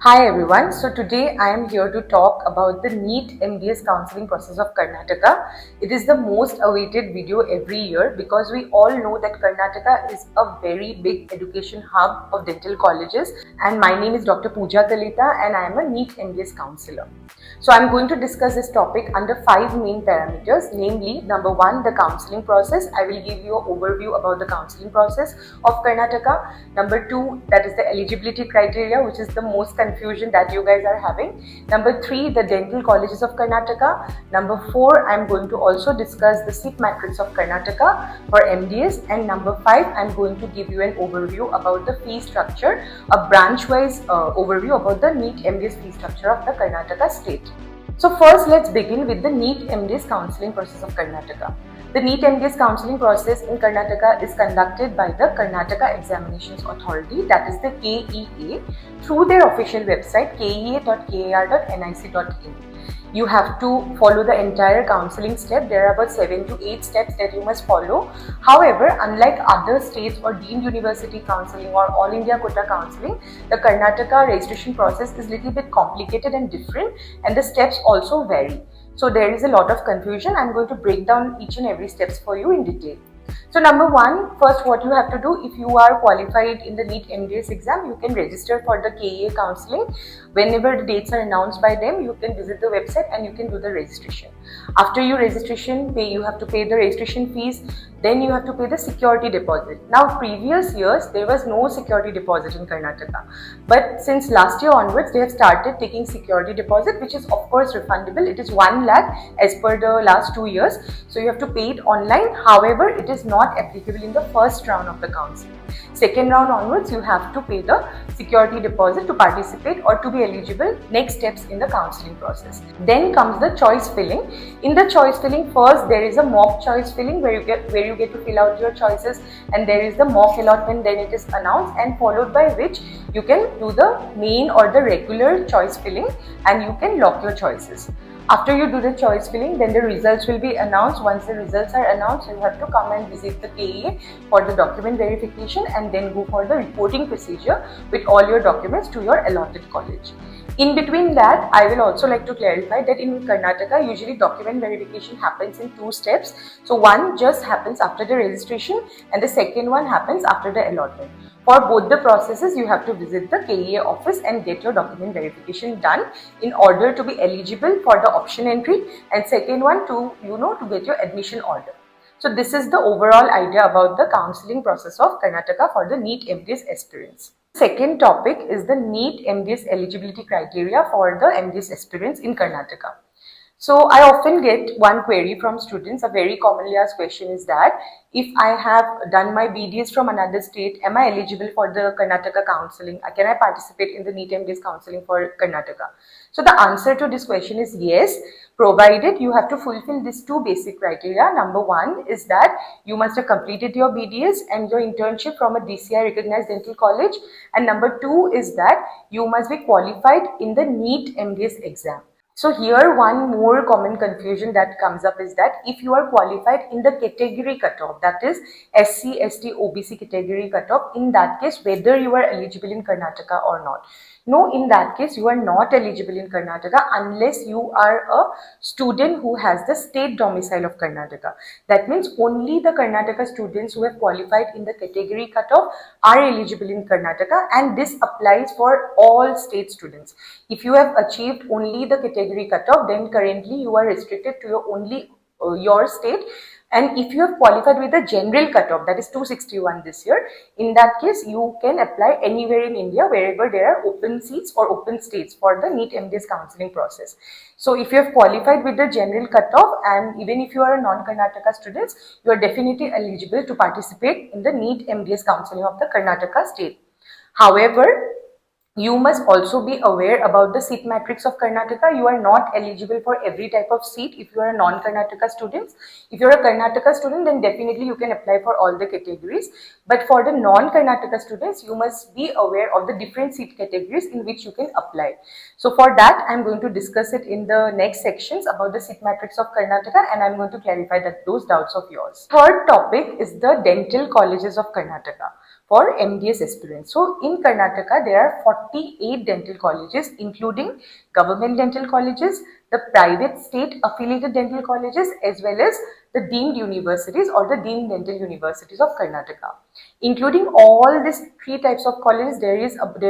Hi everyone. So today I am here to talk about the NEET MDS counseling process of Karnataka. It is the most awaited video every year because we all know that Karnataka is a very big education hub of dental colleges, and my name is Dr. Pooja Kalita and I am a NEET MDS counselor. So I'm going to discuss this topic under 5 main parameters, namely number 1, the counseling process. I will give you an overview about the counseling process of Karnataka. Number 2, that is the eligibility criteria, which is the most confusion that you guys are having. Number 3, the dental colleges of Karnataka. Number 4, I'm going to also discuss the seat matrix of Karnataka for MDS. And number 5, I'm going to give you an overview about the fee structure, a branch-wise overview about the NEET MDS fee structure of the Karnataka state. So first, let's begin with the NEET MDS counseling process of Karnataka. The NEET MDS counseling process in Karnataka is conducted by the Karnataka Examinations Authority, that is the KEA, through their official website kea.kar.nic.in. You have to follow the entire counseling step. There are about 7 to 8 steps that you must follow. However, unlike other states or deemed university counseling or all India quota counseling, the Karnataka registration process is little bit complicated and different, and the steps also vary. So there is a lot of confusion. I'm going to break down each and every steps for you in detail. So number 1, first what you have to do, if you are qualified in the NEET MDS exam, you can register for the KEA counseling. Whenever the dates are announced by them, you can visit the website and you can do the registration. After your registration, you have to pay the registration fees. Then you have to pay the security deposit. Now, previous years, there was no security deposit in Karnataka. But since last year onwards, they have started taking security deposit, which is of course refundable. It is 1 lakh as per the last 2 years. So you have to pay it online. However, it is not applicable in the first round of the counseling. Second round onwards, you have to pay the security deposit to participate or to be eligible. Next steps in the counseling process. Then comes the choice filling. In the choice filling, first there is a mock choice filling where you get to fill out your choices, and there is the mock allotment. Then it is announced, and followed by which you can do the main or the regular choice filling, and you can lock your choices. After you do the choice filling, then the results will be announced. Once the results are announced, you have to come and visit the KEA for the document verification and then go for the reporting procedure with all your documents to your allotted college. In between that, I will also like to clarify that in Karnataka, usually document verification happens in 2 steps. So one just happens after the registration and the second one happens after the allotment. For both the processes, you have to visit the KEA office and get your document verification done in order to be eligible for the option entry, and second one to get your admission order. So this is the overall idea about the counseling process of Karnataka for the NEET MDS aspirants. Second topic is the NEET MDS eligibility criteria for the MDS aspirants in Karnataka. So I often get one query from students. A very commonly asked question is that if I have done my BDS from another state, am I eligible for the Karnataka counseling? Can I participate in the NEET MDS counseling for Karnataka? So the answer to this question is yes, provided you have to fulfill these 2 basic criteria. Number 1 is that you must have completed your BDS and your internship from a DCI recognized dental college. And number 2 is that you must be qualified in the NEET MDS exam. So here one more common confusion that comes up is that if you are qualified in the category cutoff, that is SC, ST, OBC category cutoff, in that case whether you are eligible in Karnataka or not. No, in that case you are not eligible in Karnataka unless you are a student who has the state domicile of Karnataka. That means only the Karnataka students who have qualified in the category cutoff are eligible in Karnataka, and this applies for all state students. If you have achieved only the category cutoff, then currently you are restricted to your state. And if you have qualified with the general cutoff, that is 261 this year, in that case you can apply anywhere in India wherever there are open seats or open states for the NEET MDS counseling process. So if you have qualified with the general cutoff, and even if you are a non-Karnataka students, you are definitely eligible to participate in the NEET MDS counseling of the Karnataka state. However, you must also be aware about the seat matrix of Karnataka. You are not eligible for every type of seat if you are a non-Karnataka student. If you are a Karnataka student, then definitely you can apply for all the categories. But for the non-Karnataka students, you must be aware of the different seat categories in which you can apply. So for that, I am going to discuss it in the next sections about the seat matrix of Karnataka, and I am going to clarify those doubts of yours. Third topic is the dental colleges of Karnataka. for MDS aspirants. So in Karnataka, there are 48 dental colleges, including government dental colleges, the private state affiliated dental colleges, as well as the deemed universities or the deemed dental universities of Karnataka. Including all these three types of colleges, there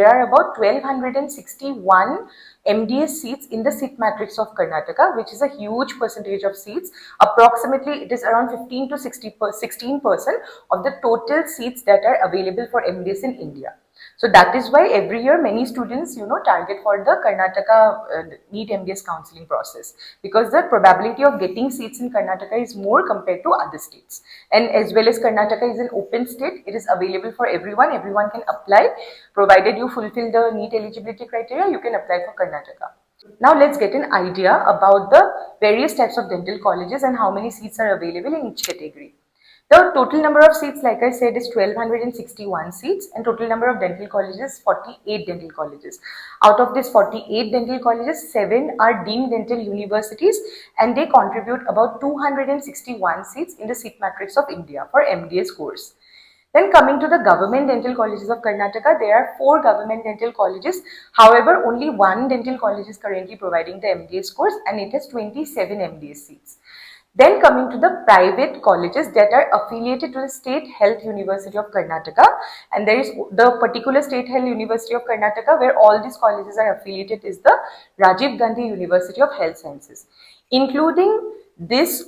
are about 1261 MDS seats in the seat matrix of Karnataka, which is a huge percentage of seats. Approximately, it is around 15 to 16% of the total seats that are available for MDS in India. So that is why every year many students, target for the Karnataka NEET MDS counseling process, because the probability of getting seats in Karnataka is more compared to other states. And as well as Karnataka is an open state, it is available for everyone. Everyone can apply, provided you fulfill the NEET eligibility criteria, you can apply for Karnataka. Now let's get an idea about the various types of dental colleges and how many seats are available in each category. The total number of seats, like I said, is 1261 seats, and total number of dental colleges, 48 dental colleges. Out of these 48 dental colleges, 7 are deemed dental universities, and they contribute about 261 seats in the seat matrix of India for MDS course. Then coming to the government dental colleges of Karnataka, there are 4 government dental colleges. However, only 1 dental college is currently providing the MDS course, and it has 27 MDS seats. Then coming to the private colleges that are affiliated to the State Health University of Karnataka, and there is the particular State Health University of Karnataka where all these colleges are affiliated is the Rajiv Gandhi University of Health Sciences. Including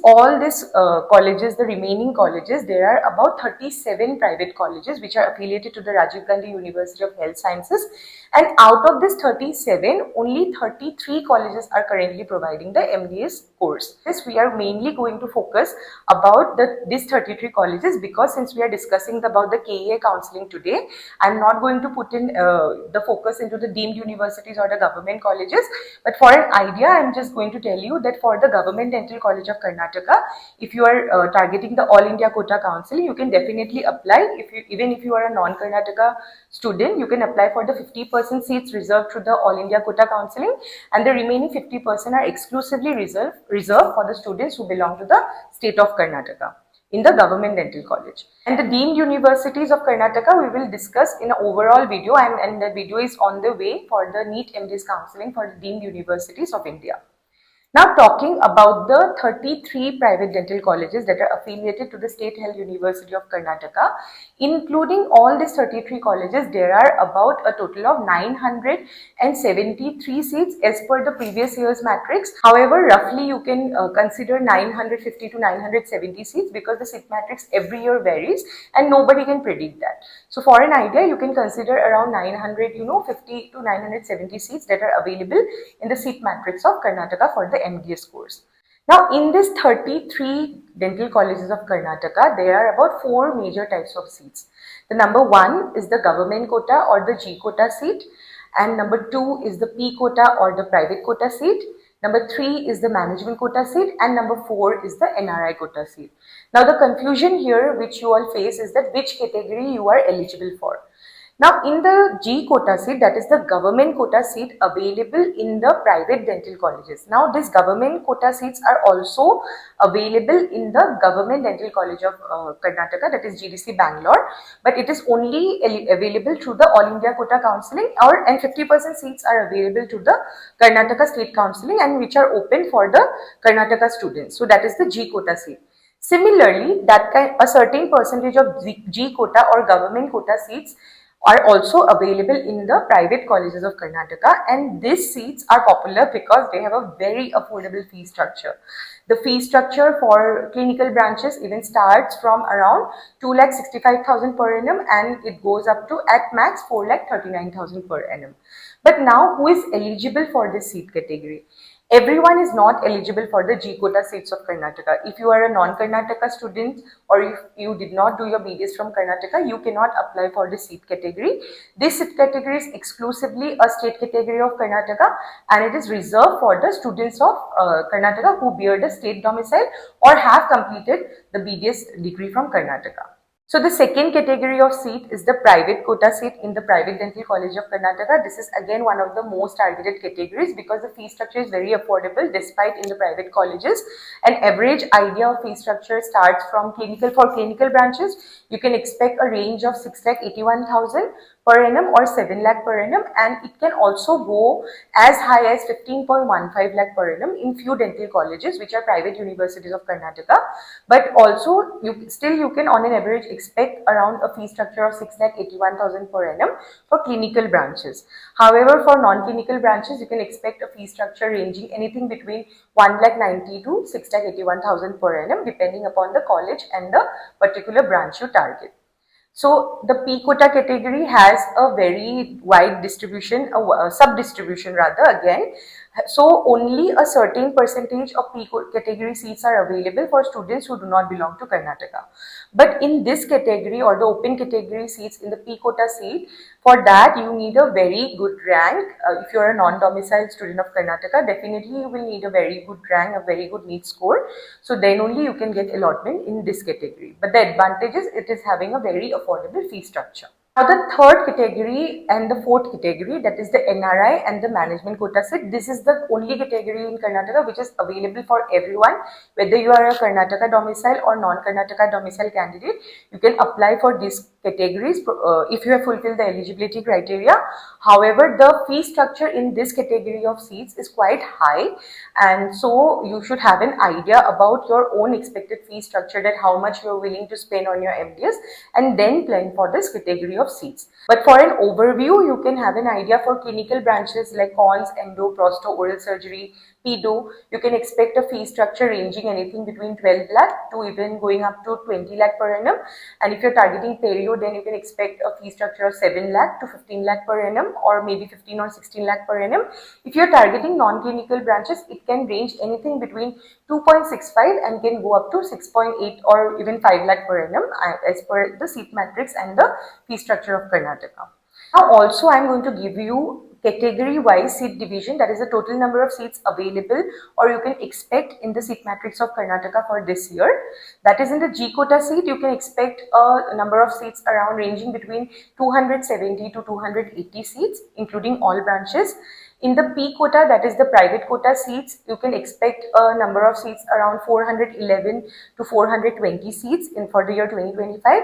all these colleges, the remaining colleges, there are about 37 private colleges which are affiliated to the Rajiv Gandhi University of Health Sciences, and out of this 37, only 33 colleges are currently providing the MDS course. This we are mainly going to focus about these 33 colleges, because since we are discussing about the KEA counseling today, I am not going to put in the focus into the deemed universities or the government colleges, but for an idea, I am just going to tell you that for the Government Dental College of Karnataka, if you are targeting the All India Quota Counseling, you can definitely apply. Even if you are a non-Karnataka student, you can apply for the 50% seats reserved to the All India Quota Counseling, and the remaining 50% are exclusively reserved for the students who belong to the state of Karnataka in the Government Dental College. And the deemed universities of Karnataka we will discuss in an overall video, and the video is on the way for the NEET MDS counseling for the deemed universities of India. Now talking about the 33 private dental colleges that are affiliated to the State Health University of Karnataka, including all these 33 colleges, there are about a total of 973 seats as per the previous year's matrix. However, roughly you can consider 950 to 970 seats, because the seat matrix every year varies and nobody can predict that. So for an idea, you can consider around 950 to 970 seats that are available in the seat matrix of Karnataka for the MDS course. Now, in this 33 dental colleges of Karnataka, there are about 4 major types of seats. The number 1 is the government quota or the G quota seat, and number 2 is the P quota or the private quota seat. Number 3 is the management quota seat, and number 4 is the NRI quota seat. Now, the confusion here which you all face is that which category you are eligible for. Now, in the G quota seat, that is the government quota seat available in the private dental colleges. Now, these government quota seats are also available in the Government Dental College of Karnataka, that is GDC Bangalore, but it is only available through the All India Quota Counseling, and 50% seats are available to the Karnataka State Counseling, and which are open for the Karnataka students. So, that is the G quota seat. Similarly, a certain percentage of G quota or government quota seats are also available in the private colleges of Karnataka, and these seats are popular because they have a very affordable fee structure. The fee structure for clinical branches even starts from around 2,65,000 per annum, and it goes up to at max 4,39,000 per annum. But now, who is eligible for this seat category? Everyone is not eligible for the G quota seats of Karnataka. If you are a non-Karnataka student, or if you did not do your BDS from Karnataka, you cannot apply for the seat category. This seat category is exclusively a state category of Karnataka, and it is reserved for the students of Karnataka who bear the state domicile or have completed the BDS degree from Karnataka. So the second category of seat is the private quota seat in the Private Dental College of Karnataka. This is again one of the most targeted categories because the fee structure is very affordable despite in the private colleges. An average idea of fee structure starts from for clinical branches. You can expect a range of 6,81,000 per annum or 7 lakh per annum, and it can also go as high as 15.15 lakh per annum in few dental colleges which are private universities of Karnataka. But also you can on an average expect around a fee structure of 6,81,000 per annum for clinical branches. However, for non-clinical branches you can expect a fee structure ranging anything between 1,90,000 to 6,81,000 per annum depending upon the college and the particular branch you target. So the P quota category has a very wide distribution, a sub-distribution rather again. So only a certain percentage of P category seats are available for students who do not belong to Karnataka. But in this category or the open category seats in the P quota seat, for that you need a very good rank. If you are a non-domiciled student of Karnataka, definitely you will need a very good rank, a very good NEET score. So then only you can get allotment in this category. But the advantage is it is having a very affordable fee structure. Now the third category and the fourth category, that is the NRI and the management quota seat. This is the only category in Karnataka which is available for everyone, whether you are a Karnataka domicile or non-Karnataka domicile candidate. You can apply for these categories if you have fulfilled the eligibility criteria. However, the fee structure in this category of seats is quite high, and so you should have an idea about your own expected fee structure, that how much you are willing to spend on your MDS, and then plan for this category of seats. But for an overview, you can have an idea for clinical branches like cons, endo, prosto, oral surgery, pedo. You can expect a fee structure ranging anything between 12 lakh to even going up to 20 lakh per annum. And if you're targeting perio, then you can expect a fee structure of 7 lakh to 15 lakh per annum, or maybe 15 or 16 lakh per annum. If you're targeting non-clinical branches, it can range anything between 2.65 and can go up to 6.8 or even 5 lakh per annum as per the seat matrix and the fee structure of Karnataka. Now also I am going to give you category wise seat division, that is the total number of seats available or you can expect in the seat matrix of Karnataka for this year. That is, in the G quota seat you can expect a number of seats around ranging between 270 to 280 seats including all branches. In the P quota, that is the private quota seats, you can expect a number of seats around 411 to 420 seats for the year 2025.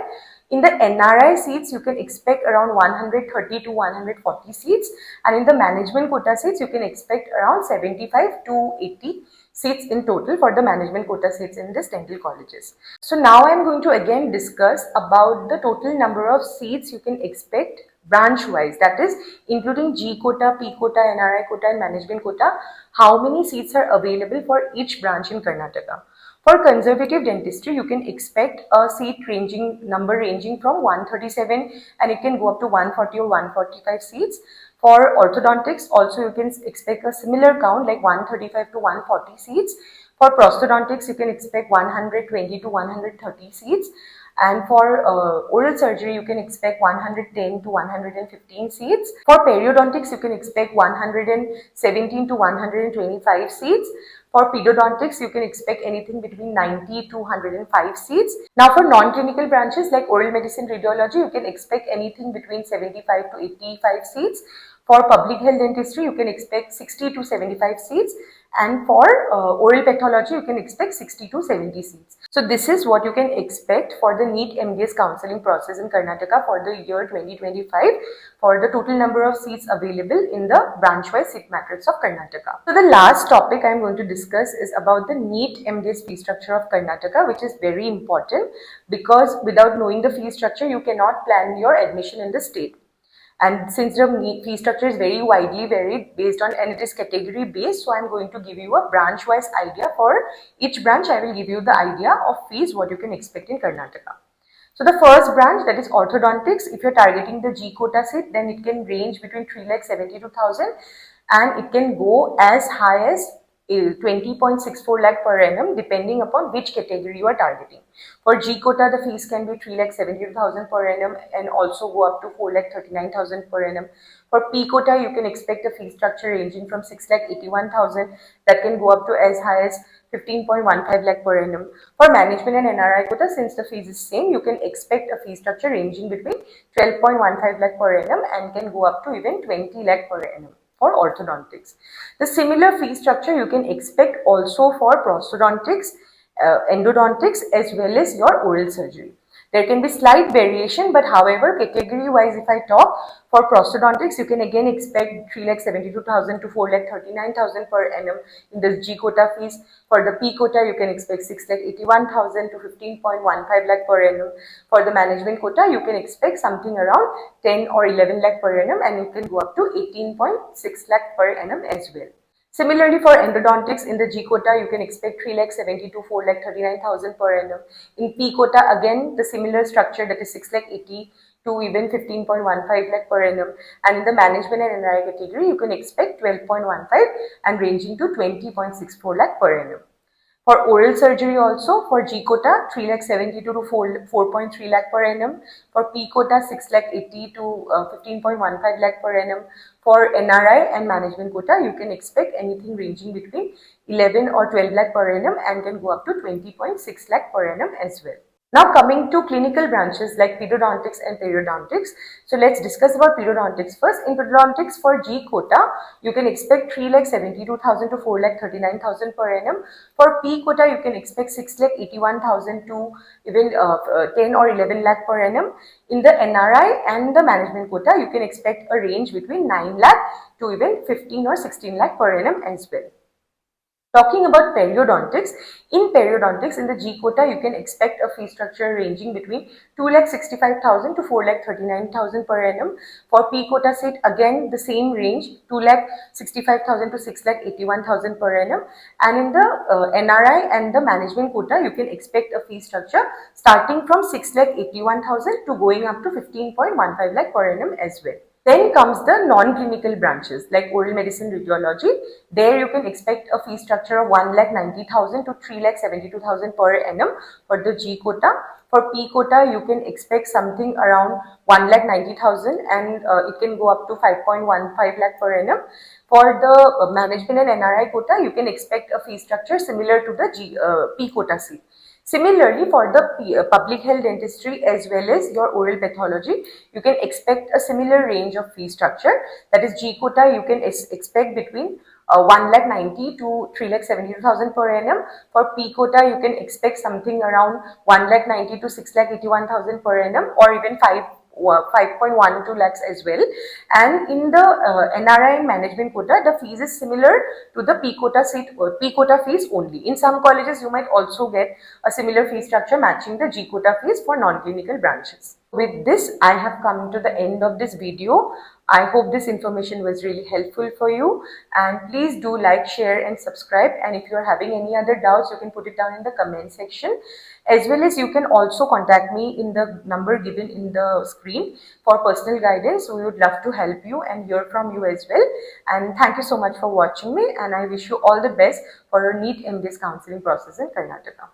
In the NRI seats, you can expect around 130 to 140 seats, and in the management quota seats, you can expect around 75 to 80 seats in total for the management quota seats in these dental colleges. So now I am going to again discuss about the total number of seats you can expect branch wise, that is including G quota, P quota, NRI quota and management quota, how many seats are available for each branch in Karnataka. For conservative dentistry, you can expect a seat number ranging from 137 and it can go up to 140 or 145 seats. For orthodontics, also you can expect a similar count like 135 to 140 seats. For prosthodontics, you can expect 120 to 130 seats. And for oral surgery, you can expect 110 to 115 seats. For periodontics, you can expect 117 to 125 seats. For pedodontics, you can expect anything between 90 to 105 seats. Now, for non-clinical branches like oral medicine, radiology, you can expect anything between 75 to 85 seats. For public health dentistry, you can expect 60 to 75 seats. And for oral pathology, you can expect 60 to 70 seats. So this is what you can expect for the NEET MDS counseling process in Karnataka for the year 2025 for the total number of seats available in the branch-wise seat matrix of Karnataka. So the last topic I am going to discuss is about the NEET MDS fee structure of Karnataka, which is very important because without knowing the fee structure, you cannot plan your admission in the state. And since the fee structure is very widely varied based on, and it is category based, so I'm going to give you a branch wise idea. For each branch, I will give you the idea of fees, what you can expect in Karnataka. So the first branch, that is orthodontics, if you're targeting the G quota seat, then it can range between 3,72,000 and it can go as high as 20.64 lakh per annum depending upon which category you are targeting. For G quota, the fees can be 3,72,000 per annum and also go up to 4,39,000 per annum. For P quota, you can expect a fee structure ranging from 6,81,000 that can go up to as high as 15.15 lakh per annum. For management and NRI quota, since the fees is same, you can expect a fee structure ranging between 12.15 lakh per annum and can go up to even 20 lakh per annum for orthodontics. The similar fee structure you can expect also for prosthodontics, endodontics, as well as your oral surgery. There can be slight variation, but however, category wise, if I talk for prosthodontics, you can again expect 3,72,000 to 4,39,000 per annum in the G quota fees. For the P quota, you can expect 6,81,000 to 15.15 lakh per annum. For the management quota, you can expect something around 10 or 11 lakh per annum, and you can go up to 18.6 lakh per annum as well. Similarly, for endodontics in the G quota, you can expect 3,70,000 to 4,39,000 per annum. In P quota, again the similar structure, that is 6,80,000 to even 15.15 lakh per annum. And in the management and NRI category, you can expect 12.15 and ranging to 20.64 lakh per annum. For oral surgery also, for G quota, 3,72,000 to 4.3 lakh per annum. For P quota, 6,80,000 to 15.15 lakh per annum. For NRI and management quota, you can expect anything ranging between 11 or 12 lakh per annum and can go up to 20.6 lakh per annum as well. Now coming to clinical branches like pedodontics and periodontics. So let's discuss about pedodontics first. In pedodontics for G quota, you can expect 3,72,000 to 4,39,000 per annum. For P quota, you can expect 6,81,000 to even 10 or 11 lakh per annum. In the NRI and the management quota, you can expect a range between 9 lakh to even 15 or 16 lakh per annum as well. Talking about periodontics, in the G quota, you can expect a fee structure ranging between 2,65,000 to 4,39,000 per annum. For P quota seat, again the same range, 2,65,000 to 6,81,000 per annum. And in the NRI and the management quota, you can expect a fee structure starting from 6,81,000 to going up to 15.15 lakh per annum as well. Then comes the non-clinical branches like oral medicine, radiology. There you can expect a fee structure of 1,90,000 to 3,72,000 per annum for the G quota. For P quota, you can expect something around 1,90,000 and it can go up to 5.15 lakh per annum. For the management and NRI quota, you can expect a fee structure similar to the P quota seat. Similarly, for the public health dentistry as well as your oral pathology, you can expect a similar range of fee structure. That is G quota, you can expect between 1,90,000 to 3,72,000 per annum. For P quota, you can expect something around 1,90,000 to 6,81,000 per annum or even 5.12 lakhs as well. And in the NRI management quota, the fees is similar to the P quota seat or P quota fees only. In some colleges, you might also get a similar fee structure matching the G quota fees for non-clinical branches. With this, I have come to the end of this video. I hope this information was really helpful for you, and please do like, share and subscribe. And if you are having any other doubts, you can put it down in the comment section. As well as you can also contact me in the number given in the screen for personal guidance. We would love to help you and hear from you as well. And thank you so much for watching me, and I wish you all the best for your NEET MBS counseling process in Karnataka.